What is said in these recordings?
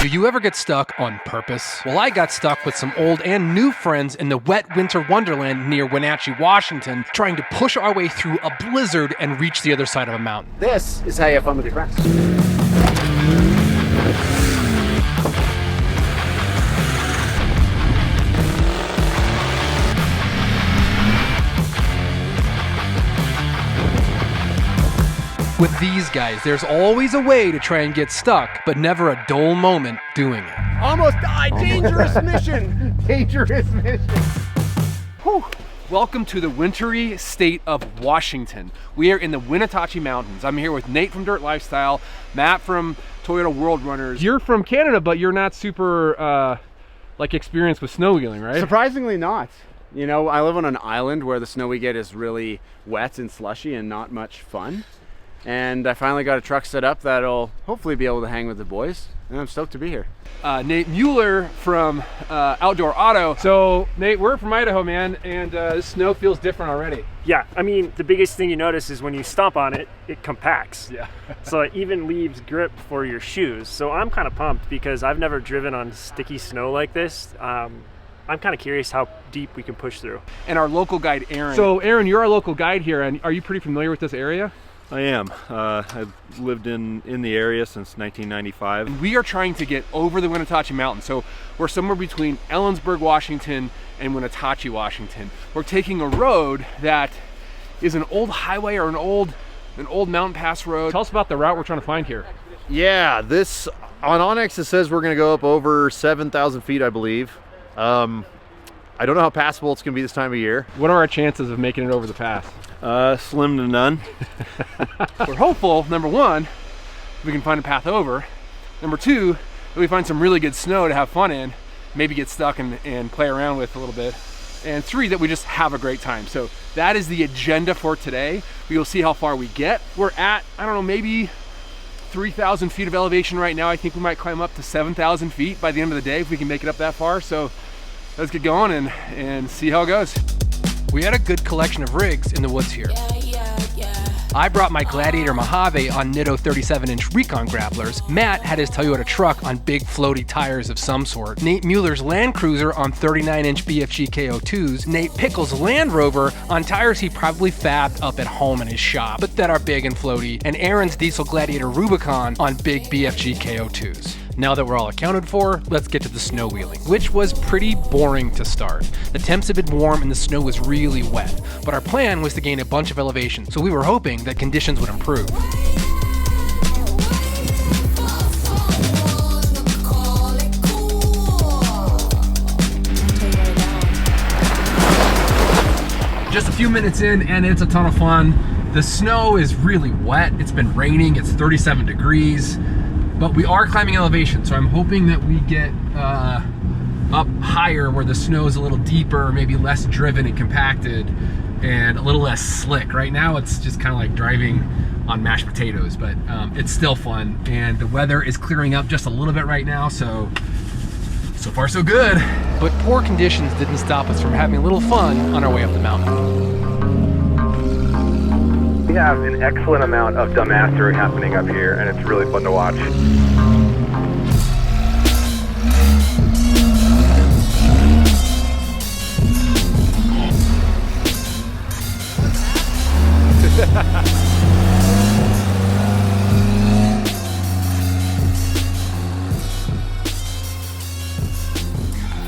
Do you ever get stuck on purpose? Well, I got stuck with some old and new friends in the wet winter wonderland near Wenachee, Washington, trying to push our way through a blizzard and reach the other side of a mountain. This is how you have fun with your friends. With these guys, there's always a way to try and get stuck, but never a dull moment doing it. Almost died. Dangerous mission. Dangerous mission. Whew. Welcome to the wintry state of Washington. We are in the Wenatachee Mountains. I'm here with Nate from Dirt Lifestyle, Matt from Toyota World Runners. You're from Canada, but you're not super experienced with snow wheeling, right? Surprisingly not. You know, I live on an island where the snow we get is really wet and slushy and not much fun. And I finally got a truck set up that'll hopefully be able to hang with the boys, and I'm stoked to be here. Nate Mueller from Outdoor Auto. So Nate, we're from Idaho, man, and this snow feels different already. Yeah, I mean, the biggest thing you notice is when you stomp on it, it compacts. Yeah. So it even leaves grip for your shoes. So I'm kind of pumped because I've never driven on sticky snow like this. I'm kind of curious how deep we can push through. And our local guide, Aaron. So Aaron, you're our local guide here, and are you pretty familiar with this area? I am. I've lived in the area since 1995. We are trying to get over the Wenatachee Mountains. So we're somewhere between Ellensburg, Washington and Wenatachee, Washington. We're taking a road that is an old highway or an old mountain pass road. Tell us about the route we're trying to find here. Yeah, this on Onyx it says we're going to go up over 7,000 feet, I believe. I don't know how passable it's going to be this time of year. What are our chances of making it over the pass? Slim to none. We're hopeful, number one, we can find a path over. Number two, that we find some really good snow to have fun in, maybe get stuck and play around with a little bit. And three, that we just have a great time. So that is the agenda for today. We will see how far we get. We're at, I don't know, maybe 3,000 feet of elevation right now. I think we might climb up to 7,000 feet by the end of the day if we can make it up that far. So let's get going and see how it goes. We had a good collection of rigs in the woods here. I brought my Gladiator Mojave on Nitto 37-inch Recon grapplers. Matt had his Toyota truck on big floaty tires of some sort. Nate Mueller's Land Cruiser on 39-inch BFG KO2s. Nate Pickle's Land Rover on tires he probably fabbed up at home in his shop, but that are big and floaty. And Aaron's Diesel Gladiator Rubicon on big BFG KO2s. Now that we're all accounted for, let's get to the snow wheeling, which was pretty boring to start. The temps had been warm and the snow was really wet, but our plan was to gain a bunch of elevation, so we were hoping that conditions would improve. Just a few minutes in and it's a ton of fun. The snow is really wet. It's been raining, it's 37 degrees. But we are climbing elevation, so I'm hoping that we get up higher where the snow is a little deeper, maybe less driven and compacted, and a little less slick. Right now it's just kind of like driving on mashed potatoes, but it's still fun. And the weather is clearing up just a little bit right now, so far so good. But poor conditions didn't stop us from having a little fun on our way up the mountain. We have an excellent amount of dumbassery happening up here, and it's really fun to watch.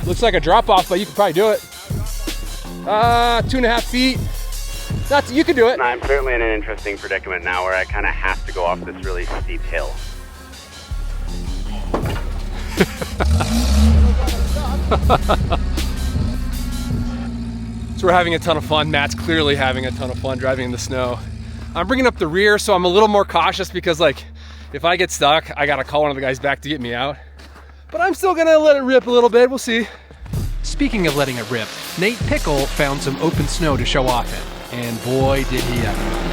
Looks like a drop off, but you could probably do it. 2.5 feet. You can do it. I'm certainly in an interesting predicament now where I kind of have to go off this really steep hill. So we're having a ton of fun. Matt's clearly having a ton of fun driving in the snow. I'm bringing up the rear, so I'm a little more cautious because, like, if I get stuck, I gotta call one of the guys back to get me out. But I'm still gonna let it rip a little bit. We'll see. Speaking of letting it rip, Nate Pickle found some open snow to show off in. And boy, did he ever.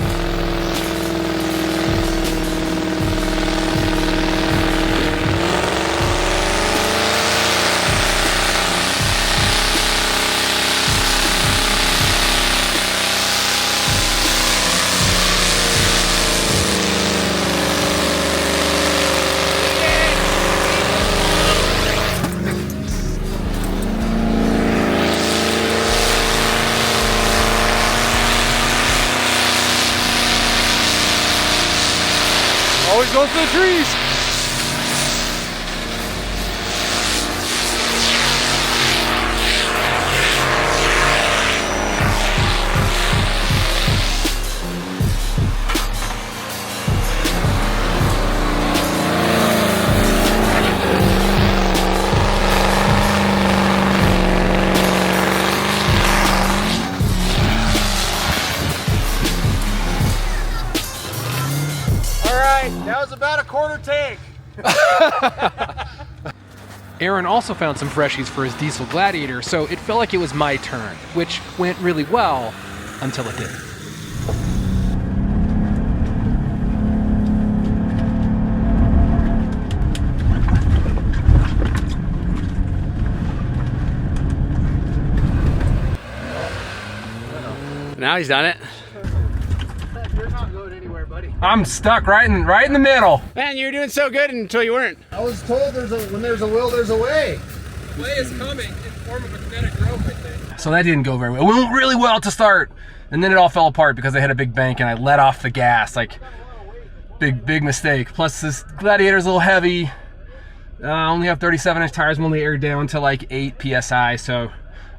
close to the trees. That was about a quarter tank. Aaron also found some freshies for his diesel Gladiator, so it felt like it was my turn, which went really well until it didn't. Now he's done it. You're not going anywhere, buddy. I'm stuck right in the middle. Man, you were doing so good until you weren't. I was told when there's a will, there's a way. Way is coming in form of a kinetic rope, I think. So that didn't go very well. It went really well to start, and then it all fell apart because I hit a big bank and I let off the gas. Like, big mistake. Plus, this Gladiator's a little heavy. I only have 37-inch tires. I'm only aired down to like 8 PSI, so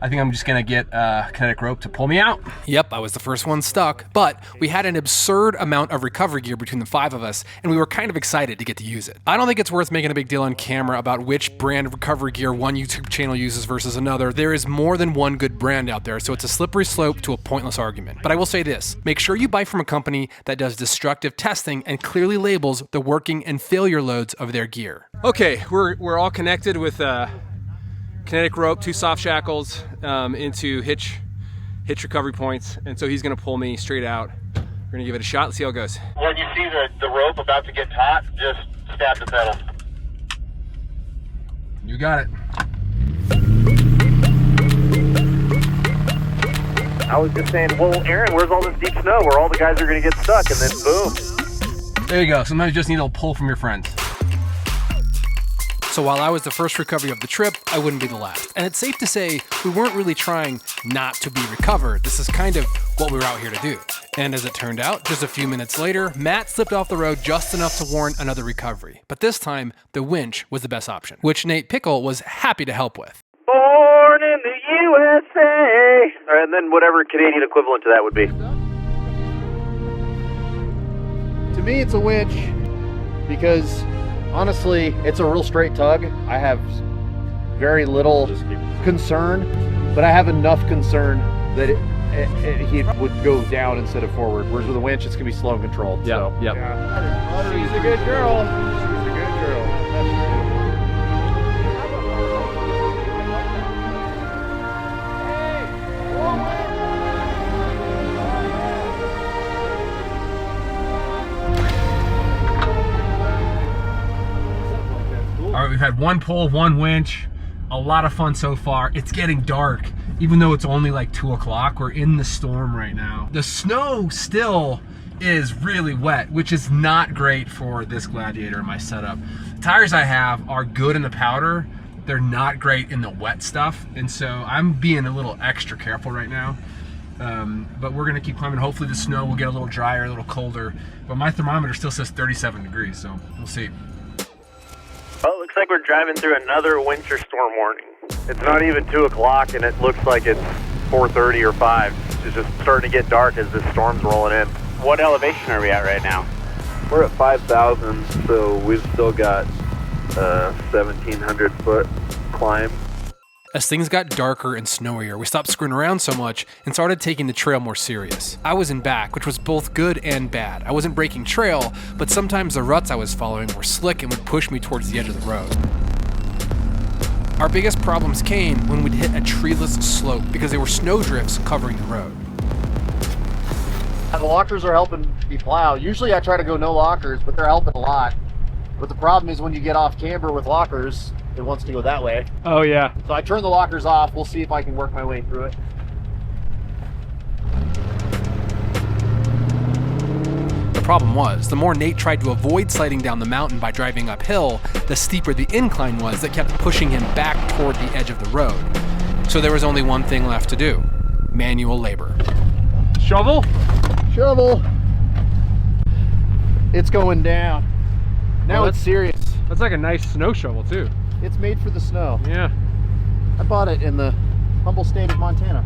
I think I'm just gonna get kinetic rope to pull me out. Yep, I was the first one stuck, but we had an absurd amount of recovery gear between the 5 of us, and we were kind of excited to get to use it. I don't think it's worth making a big deal on camera about which brand of recovery gear one YouTube channel uses versus another. There is more than one good brand out there, so it's a slippery slope to a pointless argument. But I will say this, make sure you buy from a company that does destructive testing and clearly labels the working and failure loads of their gear. Okay, we're all connected with kinetic rope, 2 soft shackles into hitch recovery points, and so he's gonna pull me straight out. We're gonna give it a shot. Let's see how it goes. When you see the rope about to get taut, just stab the pedal. You got it. I was just saying, well, Aaron, where's all this deep snow where all the guys are going to get stuck? And then boom. There you go. Sometimes you just need a little pull from your friends. So while I was the first recovery of the trip, I wouldn't be the last. And it's safe to say we weren't really trying not to be recovered. This is kind of what we were out here to do. And as it turned out, just a few minutes later, Matt slipped off the road just enough to warrant another recovery. But this time, the winch was the best option, which Nate Pickle was happy to help with. Born in the USA. And then whatever Canadian equivalent to that would be. To me, it's a winch because honestly, it's a real straight tug. I have very little concern, but I have enough concern that he would go down instead of forward. Whereas with a winch, it's gonna be slow and controlled. Yeah, so. yep. Yeah. She's a good girl. She's a good girl. All right, we've had one pull, one winch, a lot of fun so far. It's getting dark, even though it's only like 2 o'clock. We're in the storm right now. The snow still is really wet, which is not great for this Gladiator and my setup. The tires I have are good in the powder. They're not great in the wet stuff, and so I'm being a little extra careful right now. But we're gonna keep climbing. Hopefully the snow will get a little drier, a little colder. But my thermometer still says 37 degrees, so we'll see. Well, it looks like we're driving through another winter storm warning. It's not even 2 o'clock, and it looks like it's 4:30 or 5. It's just starting to get dark as this storm's rolling in. What elevation are we at right now? We're at 5,000, so we've still got 1,700 foot climb. As things got darker and snowier, we stopped screwing around so much and started taking the trail more serious. I was in back, which was both good and bad. I wasn't breaking trail, but sometimes the ruts I was following were slick and would push me towards the edge of the road. Our biggest problems came when we'd hit a treeless slope because there were snowdrifts covering the road. The lockers are helping me plow. Usually I try to go no lockers, but they're helping a lot. But the problem is when you get off camber with lockers, it wants to go that way. Oh yeah. So I turn the lockers off. We'll see if I can work my way through it. The problem was, the more Nate tried to avoid sliding down the mountain by driving uphill, the steeper the incline was that kept pushing him back toward the edge of the road. So there was only one thing left to do: manual labor. Shovel? Shovel. It's going down. Now Well, it's serious. That's like a nice snow shovel too. It's made for the snow. Yeah. I bought it in the humble state of Montana.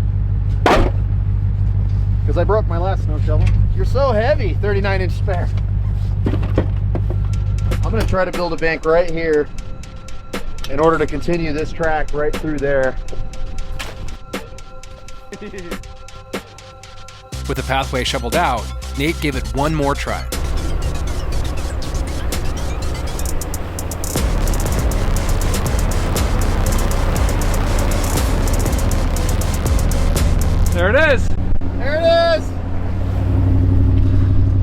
Because I broke my last snow shovel. You're so heavy, 39-inch spare. I'm gonna try to build a bank right here in order to continue this track right through there. With the pathway shoveled out, Nate gave it one more try. There it is. There it is!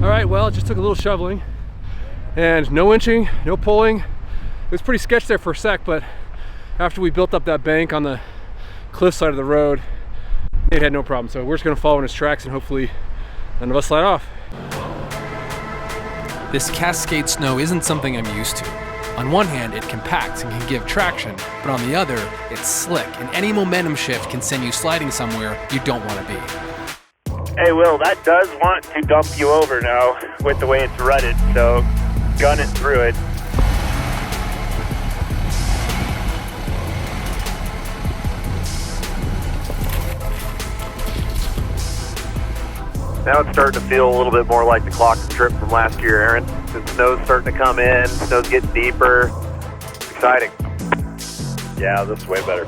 All right, well, it just took a little shoveling and no winching, no pulling. It was pretty sketchy there for a sec, but after we built up that bank on the cliff side of the road, Nate had no problem. So we're just gonna follow in his tracks and hopefully none of us slide off. This cascade snow isn't something I'm used to. On one hand, it compacts and can give traction, but on the other, it's slick, and any momentum shift can send you sliding somewhere you don't want to be. Hey, Will, that does want to dump you over now with the way it's rutted, so gun it through it. Now it's starting to feel a little bit more like the clock and trip from last year, Aaron. The snow's starting to come in, snow's getting deeper. It's exciting. Yeah, this is way better.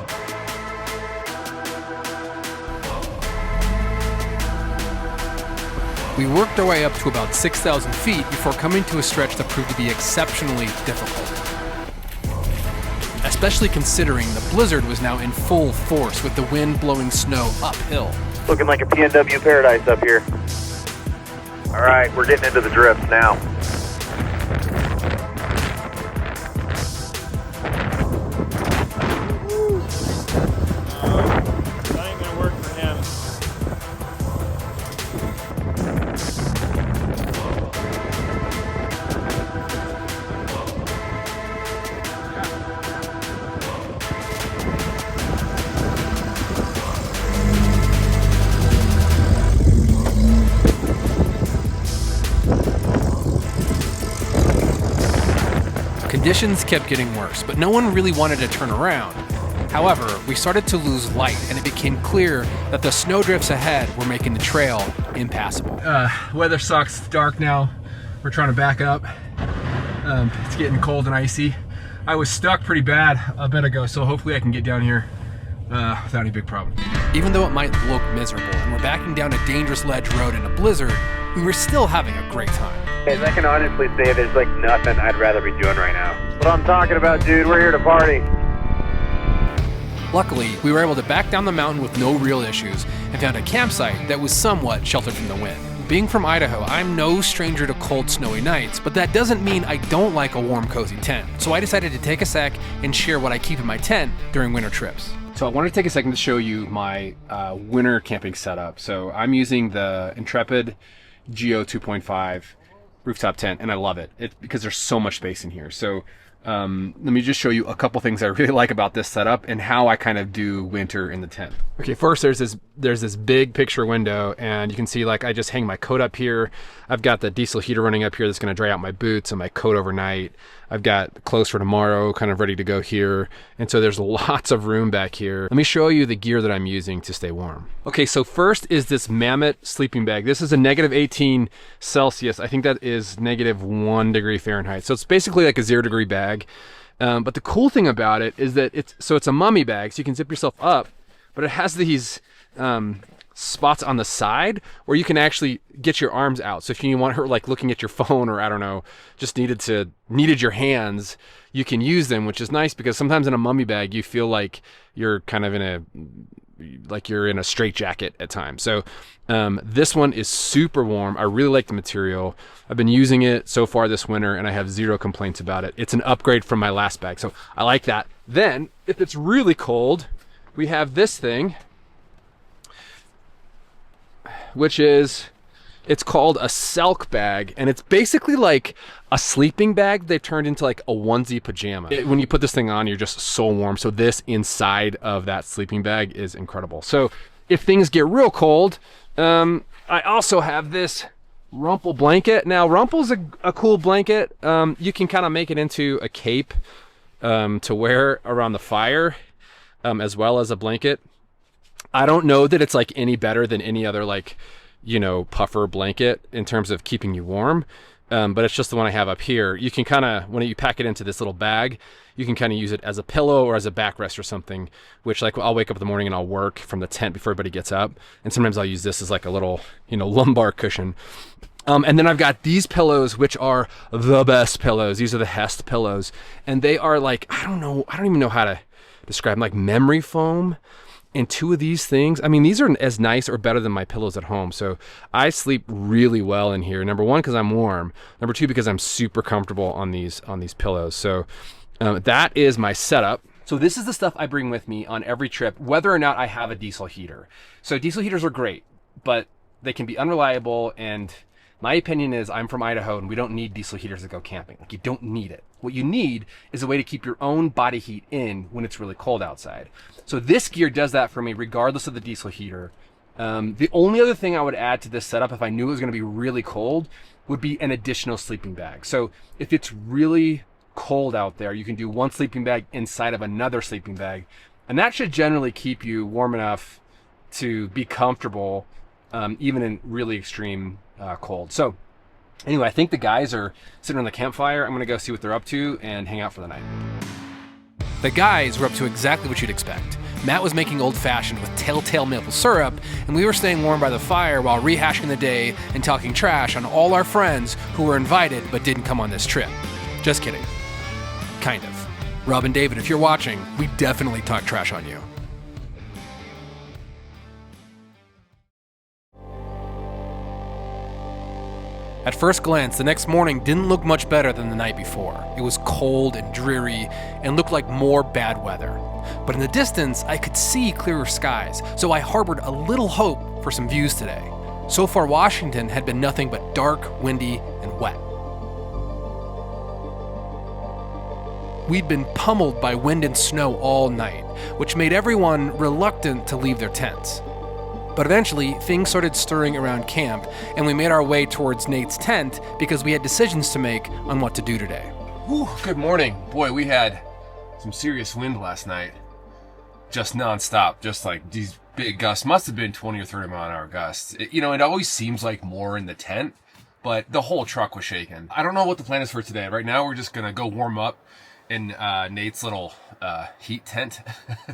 We worked our way up to about 6,000 feet before coming to a stretch that proved to be exceptionally difficult. Especially considering the blizzard was now in full force with the wind blowing snow uphill. Looking like a PNW paradise up here. All right, we're getting into the drifts now. That ain't gonna work for him. Conditions kept getting worse, but no one really wanted to turn around. However, we started to lose light, and it became clear that the snowdrifts ahead were making the trail impassable. Weather sucks, it's dark now. We're trying to back up. It's getting cold and icy. I was stuck pretty bad a bit ago, so hopefully I can get down here without any big problem. Even though it might look miserable and we're backing down a dangerous ledge road in a blizzard, we were still having a great time. Guys, I can honestly say there's like nothing I'd rather be doing right now. That's what I'm talking about, dude. We're here to party. Luckily, we were able to back down the mountain with no real issues and found a campsite that was somewhat sheltered from the wind. Being from Idaho, I'm no stranger to cold, snowy nights, but that doesn't mean I don't like a warm, cozy tent. So I decided to take a sec and share what I keep in my tent during winter trips. So I wanted to take a second to show you my winter camping setup. So I'm using the Intrepid Geo 2.5 rooftop tent, and I love it. It's because there's so much space in here. So let me just show you a couple things I really like about this setup and how I kind of do winter in the tent. Okay, first there's this big picture window, and you can see like I just hang my coat up here. I've got the diesel heater running up here that's going to dry out my boots and my coat overnight. I've got clothes for tomorrow kind of ready to go here. And so there's lots of room back here. Let me show you the gear that I'm using to stay warm. Okay, so first is this Mammoth sleeping bag. This is a -18 Celsius. I think that is -1 degree Fahrenheit. So it's basically like a 0 degree bag. But the cool thing about it is that it's a mummy bag, so you can zip yourself up, but it has these spots on the side where you can actually get your arms out. So if you want her like looking at your phone, or I don't know, just needed your hands, you can use them, which is nice because sometimes in a mummy bag you feel like you're kind of you're in a straitjacket at times. So this one is super warm. I really like the material. I've been using it so far this winter and I have zero complaints about it. It's an upgrade from my last bag, so I like that. Then if it's really cold, we have this thing, which it's called a Selk bag, and it's basically like a sleeping bag they've turned into like a onesie pajama. When you put this thing on, you're just so warm. So this inside of that sleeping bag is incredible. So if things get real cold, I also have this Rumple blanket. Now, Rumple's a cool blanket. You can kind of make it into a cape to wear around the fire, as well as a blanket. I don't know that it's like any better than any other like, you know, puffer blanket in terms of keeping you warm. But it's just the one I have up here. You can kind of, when you pack it into this little bag, you can kind of use it as a pillow or as a backrest or something, which like I'll wake up in the morning and I'll work from the tent before everybody gets up. And sometimes I'll use this as like a little, you know, lumbar cushion. And then I've got these pillows, which are the best pillows. These are the Hest pillows. And they are like, I don't even know how to describe them, like memory foam. And two of these things, I mean, these are as nice or better than my pillows at home. So I sleep really well in here. Number one, because I'm warm. Number two, because I'm super comfortable on these pillows. So that is my setup. So this is the stuff I bring with me on every trip, whether or not I have a diesel heater. So diesel heaters are great, but they can be unreliable. And my opinion is, I'm from Idaho and we don't need diesel heaters to go camping. Like, you don't need it. What you need is a way to keep your own body heat in when it's really cold outside. So this gear does that for me regardless of the diesel heater. The only other thing I would add to this setup if I knew it was going to be really cold would be an additional sleeping bag. So if it's really cold out there, you can do one sleeping bag inside of another sleeping bag, and that should generally keep you warm enough to be comfortable even in really extreme cold. So anyway, I think the guys are sitting on the campfire. I'm gonna go see what they're up to and hang out for the night. The guys were up to exactly what you'd expect. Matt was making old fashioned with telltale maple syrup, and we were staying warm by the fire while rehashing the day and talking trash on all our friends who were invited but didn't come on this trip. Just kidding. Kind of. Rob and David, if you're watching, we definitely talk trash on you. At first glance, the next morning didn't look much better than the night before. It was cold and dreary and looked like more bad weather. But in the distance, I could see clearer skies, so I harbored a little hope for some views today. So far, Washington had been nothing but dark, windy, and wet. We'd been pummeled by wind and snow all night, which made everyone reluctant to leave their tents. But eventually, things started stirring around camp, and we made our way towards Nate's tent because we had decisions to make on what to do today. Whew, good morning. Boy, we had some serious wind last night. Just nonstop, just like these big gusts. Must have been 20 or 30 mile an hour gusts. It always seems like more in the tent, but the whole truck was shaking. I don't know what the plan is for today. Right now, we're just gonna go warm up in Nate's little heat tent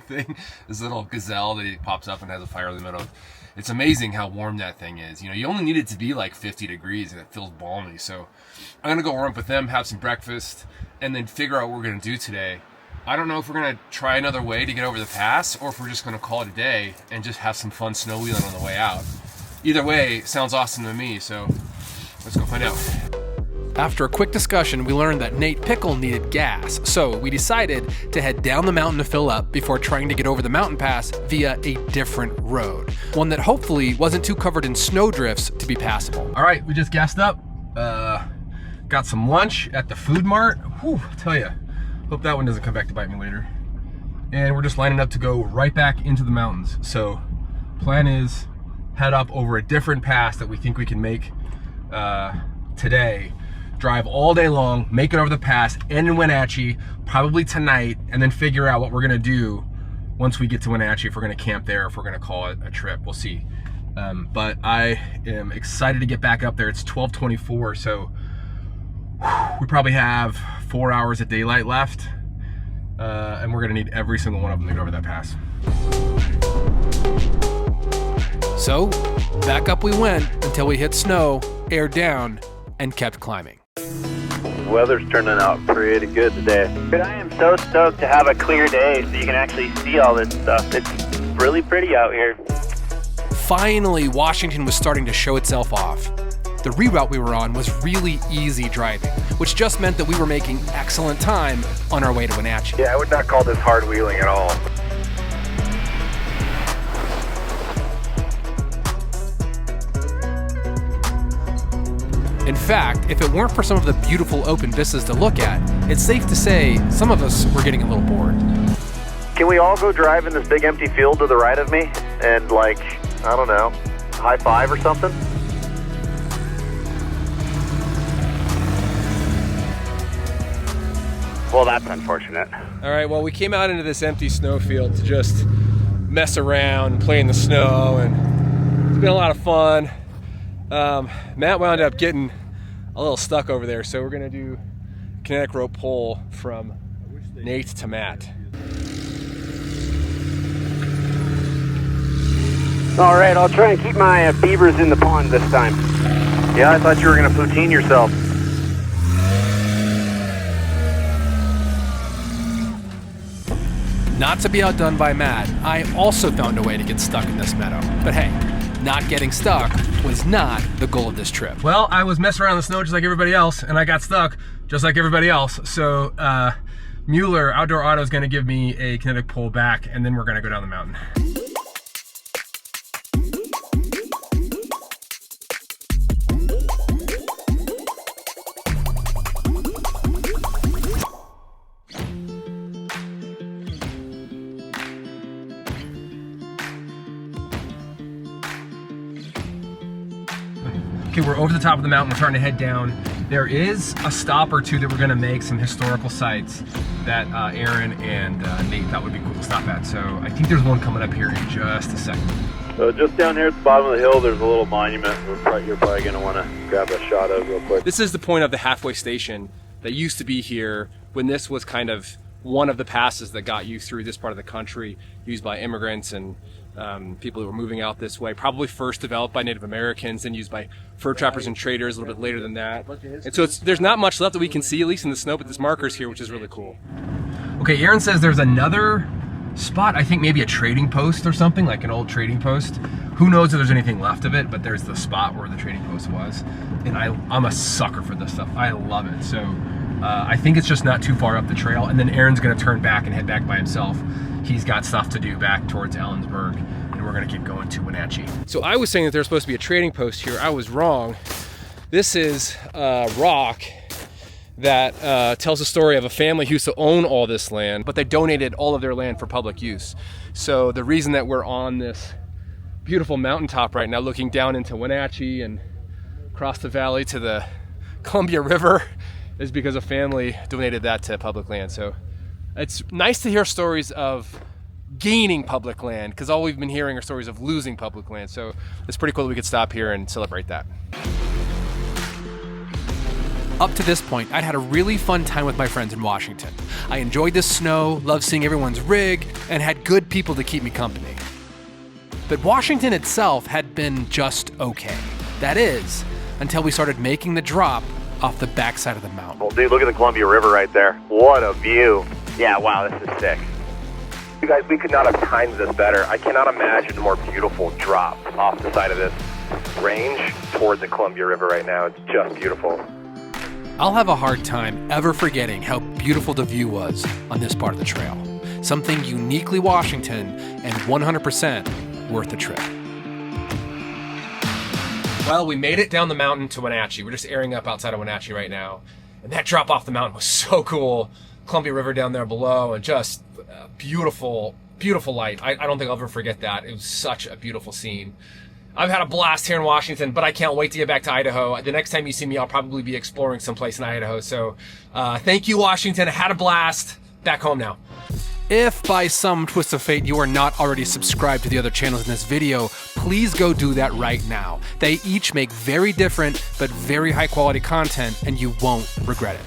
thing. This little gazelle that he pops up and has a fire in the middle of. It's amazing how warm that thing is. You only need it to be like 50 degrees and it feels balmy. So I'm gonna go warm up with them, have some breakfast, and then figure out what we're gonna do today. I don't know if we're gonna try another way to get over the pass or if we're just gonna call it a day and just have some fun snow wheeling on the way out. Either way, sounds awesome to me, so let's go find out. After a quick discussion, we learned that Nate Pickle needed gas, so we decided to head down the mountain to fill up before trying to get over the mountain pass via a different road, one that hopefully wasn't too covered in snow drifts to be passable. All right, we just gassed up, got some lunch at the food mart. Whew, I tell you, hope that one doesn't come back to bite me later. And we're just lining up to go right back into the mountains. So plan is head up over a different pass that we think we can make today. Drive all day long, make it over the pass, end in Wenatchee, probably tonight, and then figure out what we're gonna do once we get to Wenatchee, if we're gonna camp there, if we're gonna call it a trip, we'll see. But I am excited to get back up there. It's 12:24, so we probably have 4 hours of daylight left, and we're gonna need every single one of them to get over that pass. So, back up we went until we hit snow, aired down, and kept climbing. Weather's turning out pretty good today. But I am so stoked to have a clear day so you can actually see all this stuff. It's really pretty out here. Finally, Washington was starting to show itself off. The reroute we were on was really easy driving, which just meant that we were making excellent time on our way to Wenatchee. Yeah, I would not call this hard wheeling at all. In fact, if it weren't for some of the beautiful open vistas to look at, it's safe to say some of us were getting a little bored. Can we all go drive in this big empty field to the right of me and, like, I don't know, high five or something? Well, that's unfortunate. All right, well, we came out into this empty snowfield to just mess around, play in the snow, and it's been a lot of fun. Matt wound up getting a little stuck over there, so we're gonna do kinetic rope pull from Nate to Matt. All right, I'll try and keep my beavers in the pond this time. Yeah, I thought you were going to poutine yourself. Not to be outdone by Matt, I also found a way to get stuck in this meadow. But hey, not getting stuck was not the goal of this trip. Well, I was messing around in the snow just like everybody else, and I got stuck just like everybody else. So Mueller Outdoor Auto is gonna give me a kinetic pull back, and then we're gonna go down the mountain. Okay, we're over the top of the mountain, we're starting to head down. There is a stop or two that we're gonna make, some historical sites that Aaron and Nate thought would be cool to stop at. So I think there's one coming up here in just a second. So just down here at the bottom of the hill, there's a little monument you're probably going to want to grab a shot of real quick. This is the point of the halfway station that used to be here when this was kind of one of the passes that got you through this part of the country, used by immigrants and people who were moving out this way. Probably first developed by Native Americans, then used by fur trappers and traders a little bit later than that. And so there's not much left that we can see, at least in the snow, but this marker's here, which is really cool. Okay, Aaron says there's another spot, I think maybe a trading post or something, like an old trading post. Who knows if there's anything left of it, but there's the spot where the trading post was. And I'm a sucker for this stuff. I love it. So I think it's just not too far up the trail, and then Aaron's gonna turn back and head back by himself. He's got stuff to do back towards Ellensburg, and we're gonna keep going to Wenatchee. So I was saying that there's supposed to be a trading post here. I was wrong. This is a rock that tells the story of a family who used to own all this land, but they donated all of their land for public use. So the reason that we're on this beautiful mountaintop right now, looking down into Wenatchee and across the valley to the Columbia River, is because a family donated that to public land. So it's nice to hear stories of gaining public land, because all we've been hearing are stories of losing public land. So it's pretty cool that we could stop here and celebrate that. Up to this point, I'd had a really fun time with my friends in Washington. I enjoyed the snow, loved seeing everyone's rig, and had good people to keep me company. But Washington itself had been just okay. That is, until we started making the drop off the backside of the mountain. Well, dude, look at the Columbia River right there. What a view. Yeah, wow, this is sick. You guys, we could not have timed this better. I cannot imagine a more beautiful drop off the side of this range toward the Columbia River right now. It's just beautiful. I'll have a hard time ever forgetting how beautiful the view was on this part of the trail. Something uniquely Washington and 100% worth the trip. Well, we made it down the mountain to Wenatchee. We're just airing up outside of Wenatchee right now. And that drop off the mountain was so cool. Columbia River down there below, and just beautiful, beautiful light. I don't think I'll ever forget that. It was such a beautiful scene. I've had a blast here in Washington, but I can't wait to get back to Idaho. The next time you see me, I'll probably be exploring someplace in Idaho. So thank you, Washington. I had a blast. Back home now. If by some twist of fate you are not already subscribed to the other channels in this video, please go do that right now. They each make very different but very high quality content, and you won't regret it.